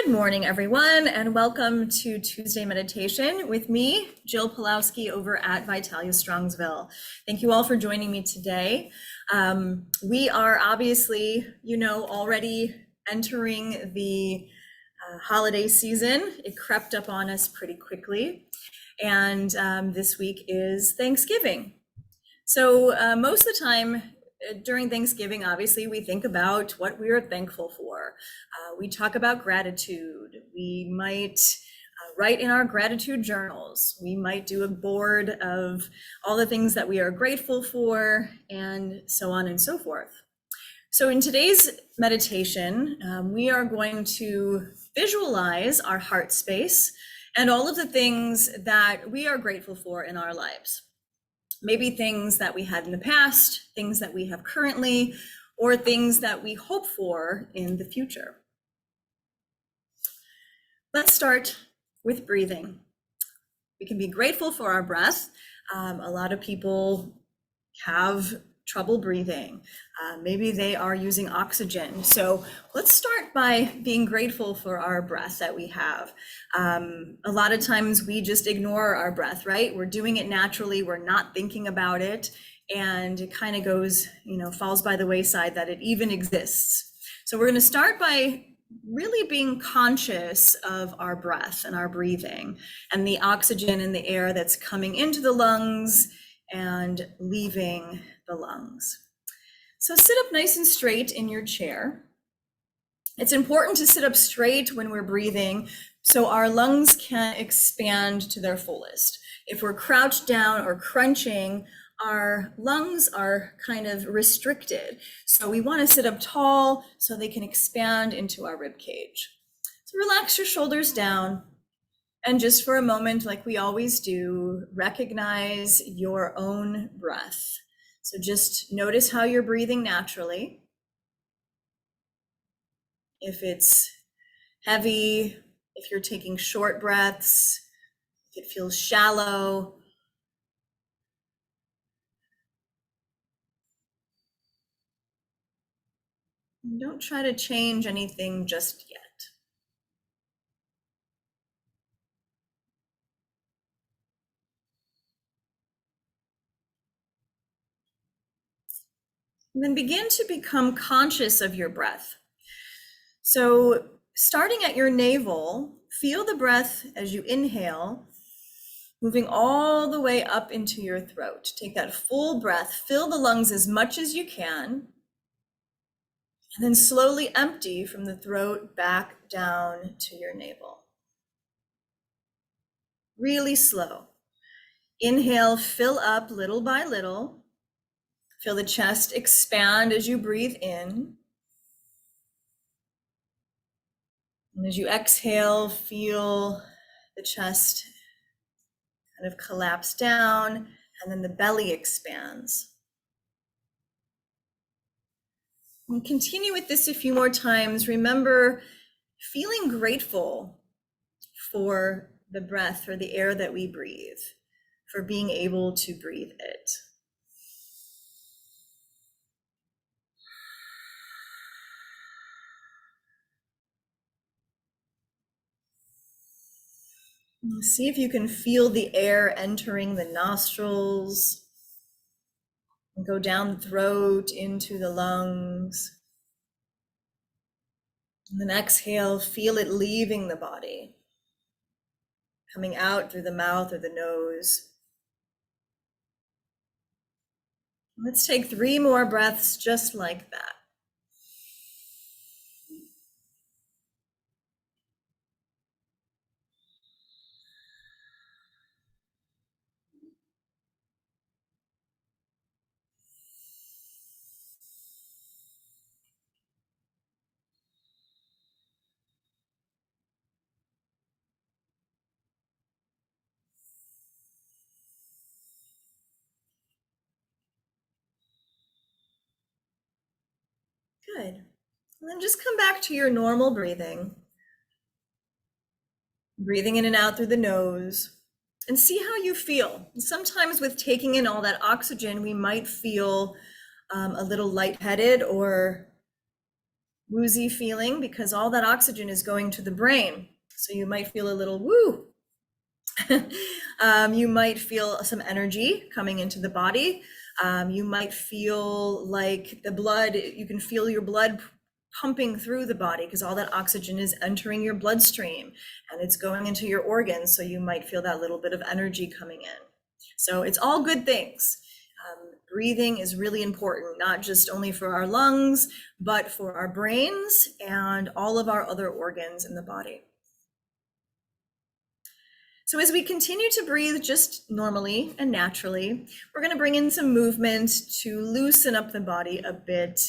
Good morning, everyone, and welcome to Tuesday Meditation with me, Jill Pulowski, over at Vitalia Strongsville. Thank you all for joining me today. We are obviously, already entering the holiday season. It crept up on us pretty quickly, and this week is Thanksgiving. So most of the time, during Thanksgiving, obviously, we think about what we are thankful for. We talk about gratitude. We might write in our gratitude journals. We might do a board of all the things that we are grateful for, and so on and so forth. So in today's meditation, we are going to visualize our heart space and all of the things that we are grateful for in our lives. Maybe things that we had in the past, things that we have currently, or things that we hope for in the future. Let's start with breathing. We can be grateful for our breath. A lot of people have trouble breathing. Maybe they are using oxygen. So let's start by being grateful for our breath that we have. A lot of times we just ignore our breath, right? We're doing it naturally. We're not thinking about it. And it kind of goes, falls by the wayside that it even exists. So we're going to start by really being conscious of our breath and our breathing and the oxygen in the air that's coming into the lungs and leaving the lungs. So sit up nice and straight in your chair. It's important to sit up straight when we're breathing so our lungs can expand to their fullest. If we're crouched down or crunching, our lungs are kind of restricted. So we want to sit up tall so they can expand into our rib cage. So relax your shoulders down. And just for a moment, like we always do, recognize your own breath. So just notice how you're breathing naturally. If it's heavy, if you're taking short breaths, if it feels shallow. Don't try to change anything just yet. And then begin to become conscious of your breath. So starting at your navel, feel the breath as you inhale, moving all the way up into your throat. Take that full breath, fill the lungs as much as you can, and then slowly empty from the throat back down to your navel. Really slow. Inhale, fill up little by little. Feel the chest expand as you breathe in. And as you exhale, feel the chest kind of collapse down, and then the belly expands. And continue with this a few more times. Remember, feeling grateful for the breath, for the air that we breathe, for being able to breathe it. See if you can feel the air entering the nostrils and go down the throat into the lungs. And then exhale, feel it leaving the body, coming out through the mouth or the nose. Let's take 3 more breaths just like that. Good. And then just come back to your normal breathing. Breathing in and out through the nose, and see how you feel. Sometimes with taking in all that oxygen, we might feel a little lightheaded or woozy feeling because all that oxygen is going to the brain. So you might feel a little woo. You might feel some energy coming into the body. You might feel like the blood, you can feel your blood pumping through the body because all that oxygen is entering your bloodstream and it's going into your organs. So you might feel that little bit of energy coming in. So it's all good things. Breathing is really important, not just only for our lungs, but for our brains and all of our other organs in the body. So as we continue to breathe just normally and naturally, we're going to bring in some movement to loosen up the body a bit,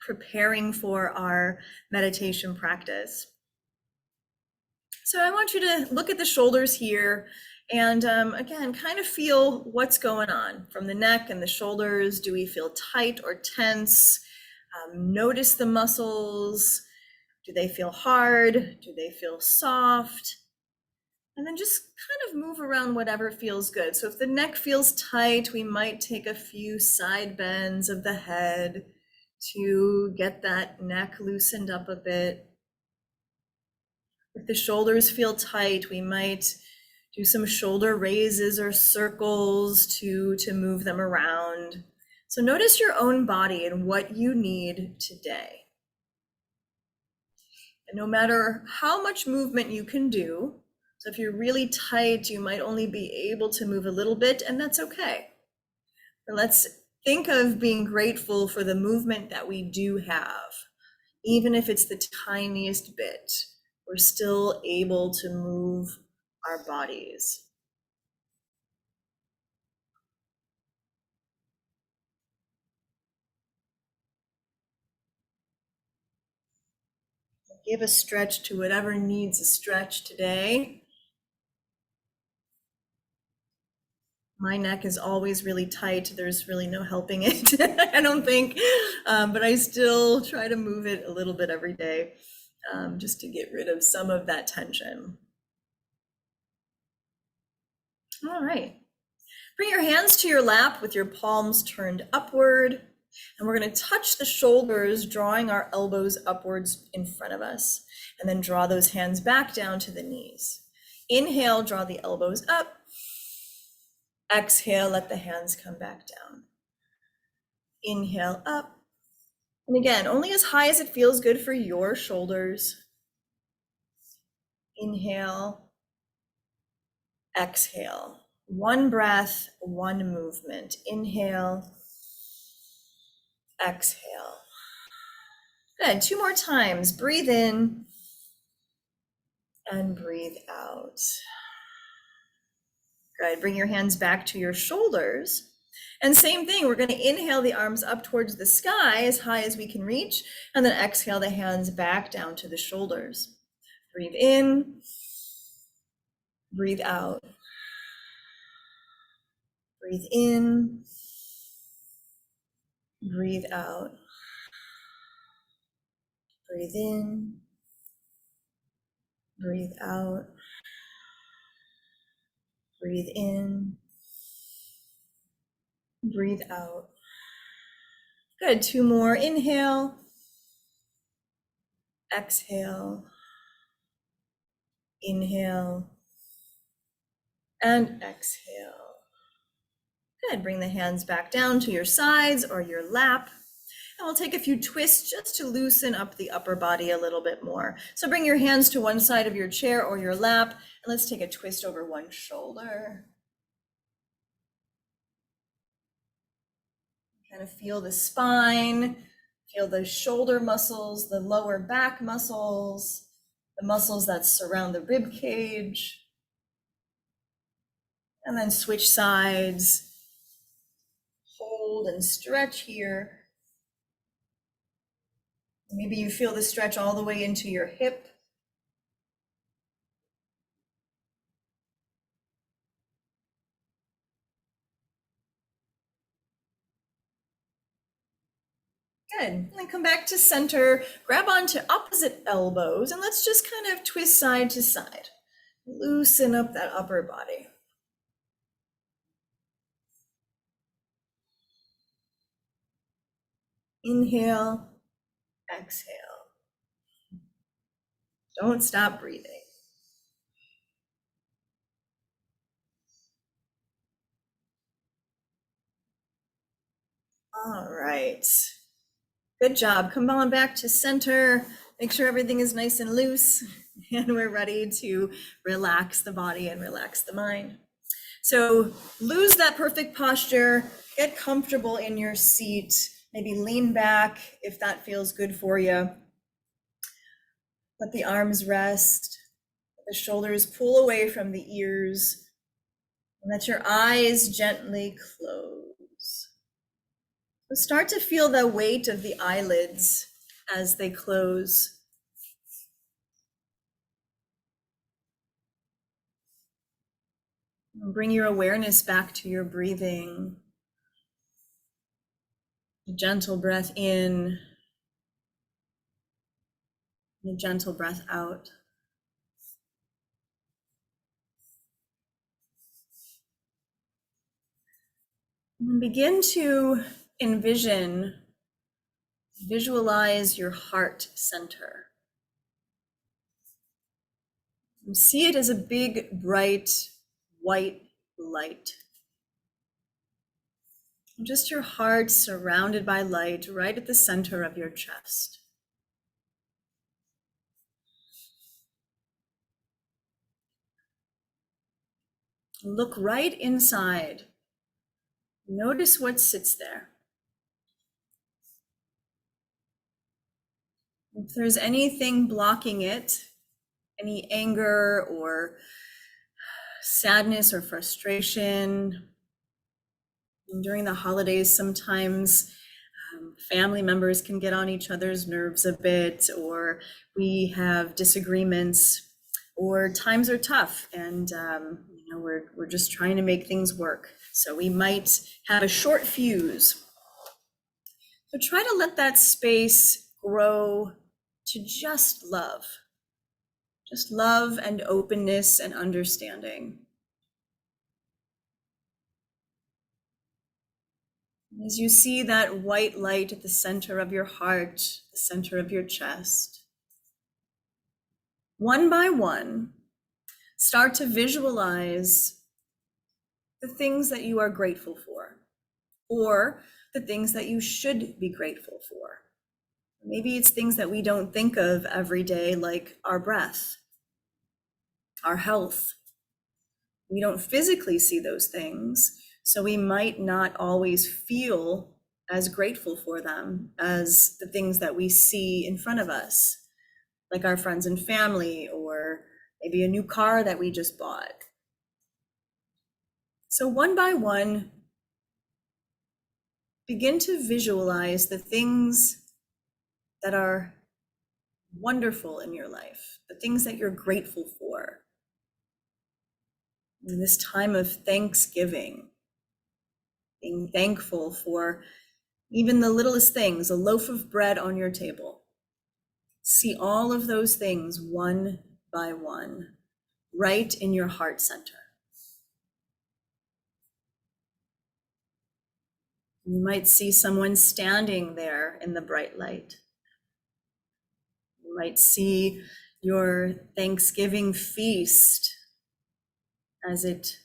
preparing for our meditation practice. So I want you to look at the shoulders here and again, kind of feel what's going on from the neck and the shoulders. Do we feel tight or tense? Notice the muscles. Do they feel hard? Do they feel soft? And then just kind of move around whatever feels good. So if the neck feels tight, we might take a few side bends of the head to get that neck loosened up a bit. If the shoulders feel tight, we might do some shoulder raises or circles to move them around. So notice your own body and what you need today. And no matter how much movement you can do, so if you're really tight, you might only be able to move a little bit, and that's okay. But let's think of being grateful for the movement that we do have. Even if it's the tiniest bit, we're still able to move our bodies. Give a stretch to whatever needs a stretch today. My neck is always really tight. There's really no helping it, I don't think, but I still try to move it a little bit every day just to get rid of some of that tension. All right. Bring your hands to your lap with your palms turned upward. And we're going to touch the shoulders, drawing our elbows upwards in front of us. And then draw those hands back down to the knees. Inhale, draw the elbows up. Exhale, let the hands come back down. Inhale up. And again, only as high as it feels good for your shoulders. Inhale. Exhale. One breath, one movement. Inhale. Exhale. Good. Two more times. Breathe in and breathe out. Good. Bring your hands back to your shoulders. And same thing, we're going to inhale the arms up towards the sky as high as we can reach, and then exhale the hands back down to the shoulders. Breathe in, breathe out. Breathe in, breathe out. Breathe in, breathe out. Breathe in, breathe out. Good. Two more. Inhale, exhale, inhale, and exhale. Good. Bring the hands back down to your sides or your lap. And we'll take a few twists just to loosen up the upper body a little bit more. So bring your hands to one side of your chair or your lap, and let's take a twist over one shoulder. Kind of feel the spine, feel the shoulder muscles, the lower back muscles, the muscles that surround the rib cage. And then switch sides. Hold and stretch here. Maybe you feel the stretch all the way into your hip. Good. And then come back to center, grab onto opposite elbows, and let's just kind of twist side to side. Loosen up that upper body. Inhale, exhale. Don't stop breathing. All right. Good job. Come on back to center. Make sure everything is nice and loose. And we're ready to relax the body and relax the mind. So lose that perfect posture. Get comfortable in your seat. Maybe lean back if that feels good for you. Let the arms rest. Let the shoulders pull away from the ears. And let your eyes gently close. So start to feel the weight of the eyelids as they close. And bring your awareness back to your breathing. A gentle breath in, and a gentle breath out. And begin to visualize your heart center. And see it as a big, bright, white light. Just your heart surrounded by light right at the center of your chest. Look right inside. Notice what sits there. If there's anything blocking it, any anger or sadness or frustration, and during the holidays, sometimes family members can get on each other's nerves a bit, or we have disagreements, or times are tough, and we're just trying to make things work. So we might have a short fuse. So try to let that space grow to just love and openness and understanding. As you see that white light at the center of your heart, the center of your chest, one by one, start to visualize the things that you are grateful for, or the things that you should be grateful for. Maybe it's things that we don't think of every day, like our breath, our health. We don't physically see those things, so we might not always feel as grateful for them as the things that we see in front of us, like our friends and family, or maybe a new car that we just bought. So one by one, begin to visualize the things that are wonderful in your life, the things that you're grateful for. In this time of Thanksgiving, being thankful for even the littlest things, a loaf of bread on your table. See all of those things one by one, right in your heart center. You might see someone standing there in the bright light. You might see your Thanksgiving feast as it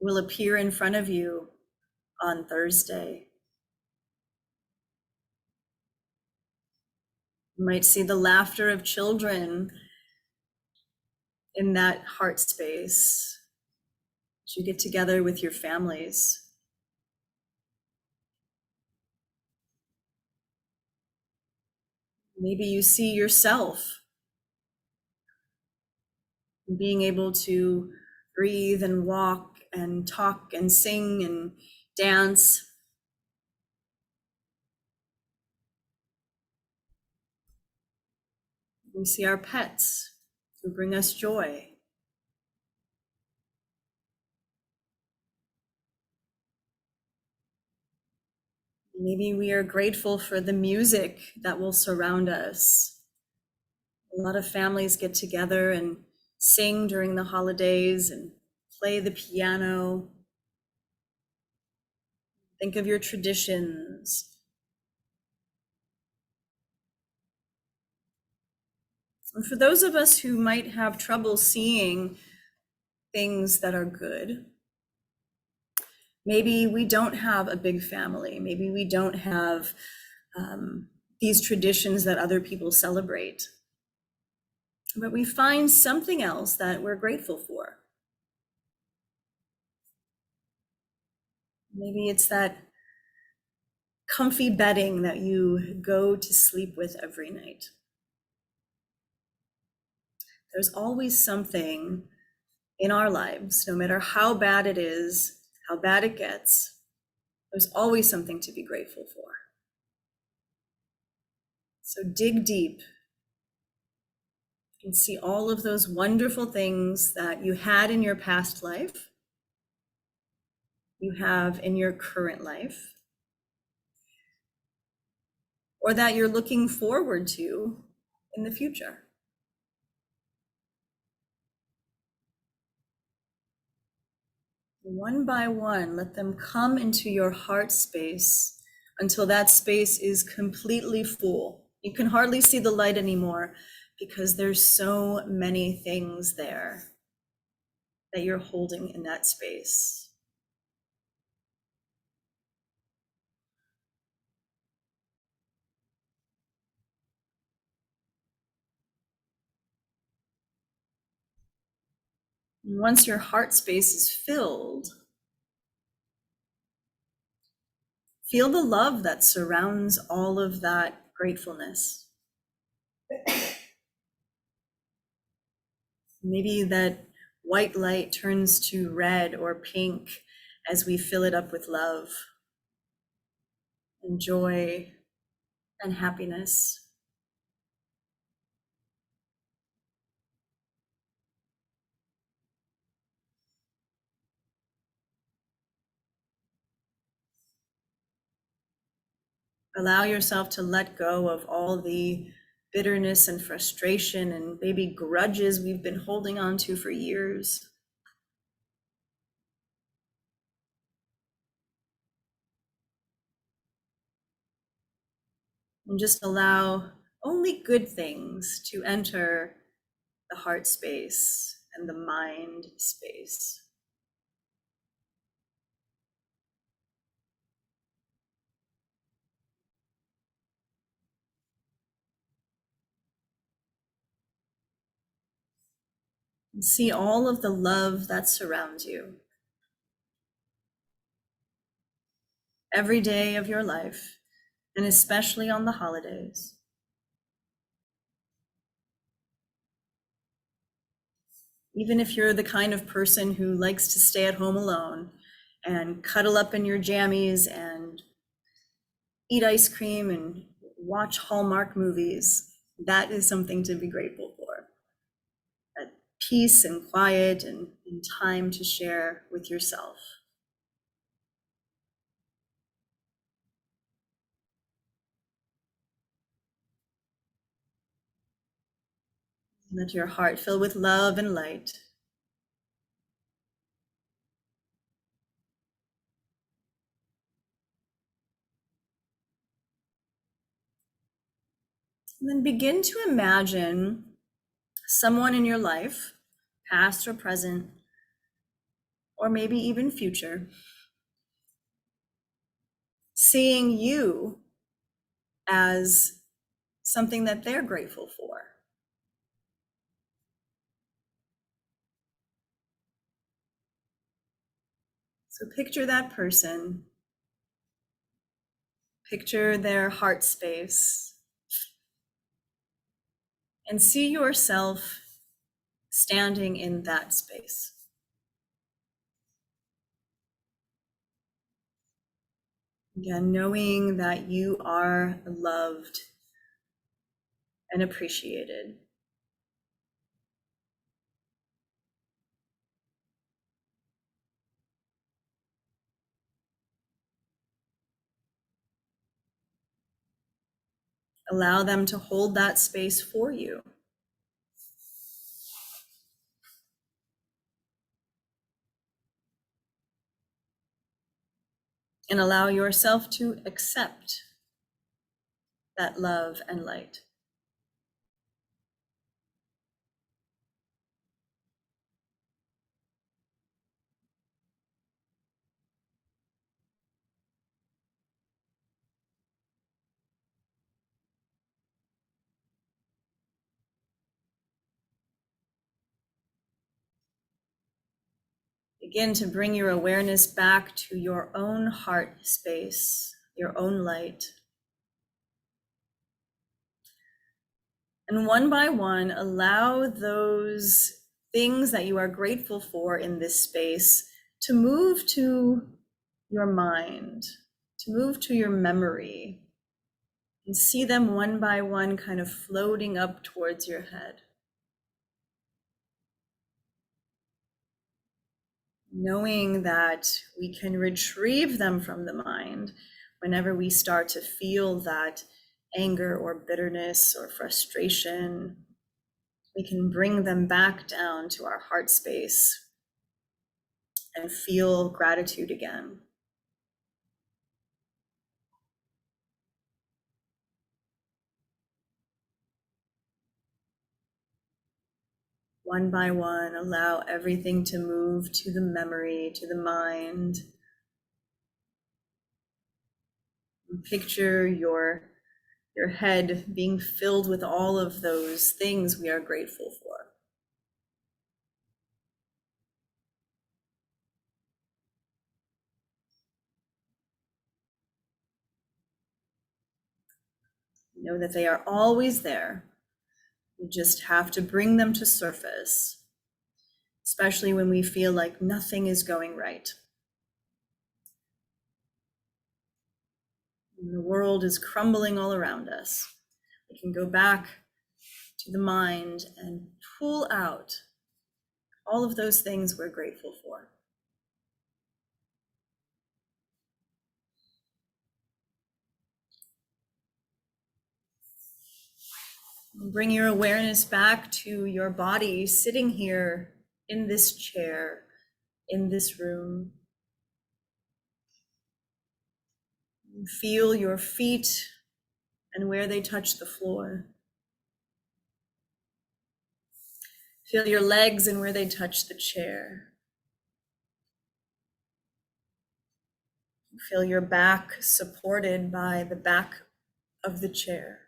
will appear in front of you on Thursday. You might see the laughter of children in that heart space as you get together with your families. Maybe you see yourself being able to breathe and walk and talk and sing and dance. We see our pets who bring us joy. Maybe we are grateful for the music that will surround us. A lot of families get together and sing during the holidays and play the piano. Think of your traditions. And for those of us who might have trouble seeing things that are good, maybe we don't have a big family, maybe we don't have these traditions that other people celebrate, but we find something else that we're grateful for. Maybe it's that comfy bedding that you go to sleep with every night. There's always something in our lives, no matter how bad it is, how bad it gets, there's always something to be grateful for. So dig deep and see all of those wonderful things that you had in your past life, you have in your current life, or that you're looking forward to in the future. One by one, let them come into your heart space until that space is completely full. You can hardly see the light anymore because there's so many things there that you're holding in that space. And once your heart space is filled, feel the love that surrounds all of that gratefulness. Maybe that white light turns to red or pink as we fill it up with love and joy and happiness. Allow yourself to let go of all the bitterness and frustration and maybe grudges we've been holding on to for years. And just allow only good things to enter the heart space and the mind space. And see all of the love that surrounds you every day of your life, and especially on the holidays. Even if you're the kind of person who likes to stay at home alone and cuddle up in your jammies and eat ice cream and watch Hallmark movies, that is something to be grateful for. That peace and quiet and time to share with yourself. Let your heart fill with love and light. And then begin to imagine someone in your life, past or present, or maybe even future, seeing you as something that they're grateful for. So picture that person, picture their heart space, and see yourself standing in that space. Again, knowing that you are loved and appreciated. Allow them to hold that space for you. And allow yourself to accept that love and light. Begin to bring your awareness back to your own heart space, your own light. And one by one, allow those things that you are grateful for in this space to move to your mind, to move to your memory, and see them one by one kind of floating up towards your head. Knowing that we can retrieve them from the mind whenever we start to feel that anger or bitterness or frustration. We can bring them back down to our heart space and feel gratitude again. One by one, allow everything to move to the memory, to the mind. And picture your head being filled with all of those things we are grateful for. Know that they are always there. We just have to bring them to surface, especially when we feel like nothing is going right. When the world is crumbling all around us, we can go back to the mind and pull out all of those things we're grateful for. Bring your awareness back to your body sitting here in this chair, in this room. Feel your feet and where they touch the floor. Feel your legs and where they touch the chair. Feel your back supported by the back of the chair.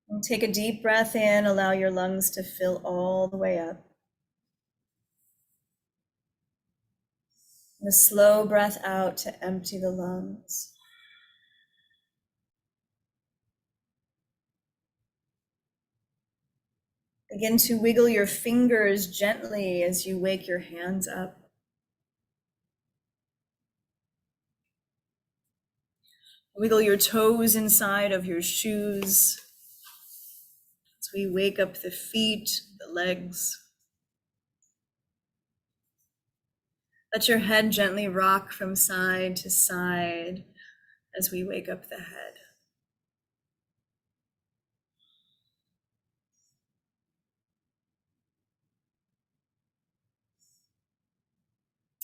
And take a deep breath in, allow your lungs to fill all the way up. And a slow breath out to empty the lungs. Begin to wiggle your fingers gently as you wake your hands up. Wiggle your toes inside of your shoes as we wake up the feet, the legs. Let your head gently rock from side to side as we wake up the head.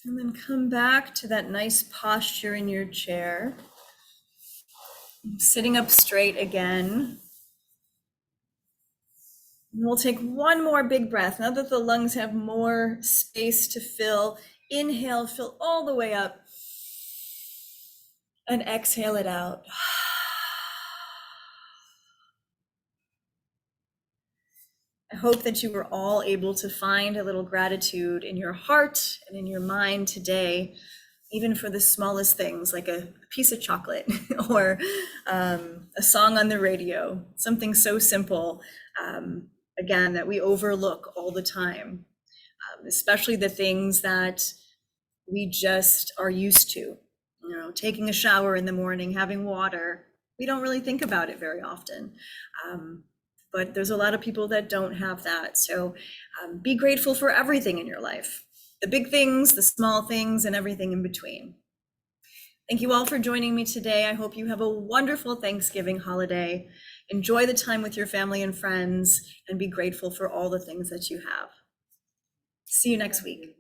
And then come back to that nice posture in your chair. Sitting up straight again. And we'll take one more big breath. Now that the lungs have more space to fill, inhale, fill all the way up. And exhale it out. I hope that you were all able to find a little gratitude in your heart and in your mind today, even for the smallest things like a piece of chocolate or a song on the radio, something so simple, again, that we overlook all the time, especially the things that we just are used to, you know, taking a shower in the morning, having water. We don't really think about it very often. But there's a lot of people that don't have that. So be grateful for everything in your life, the big things, the small things, and everything in between. Thank you all for joining me today. I hope you have a wonderful Thanksgiving holiday. Enjoy the time with your family and friends, and be grateful for all the things that you have. See you next week.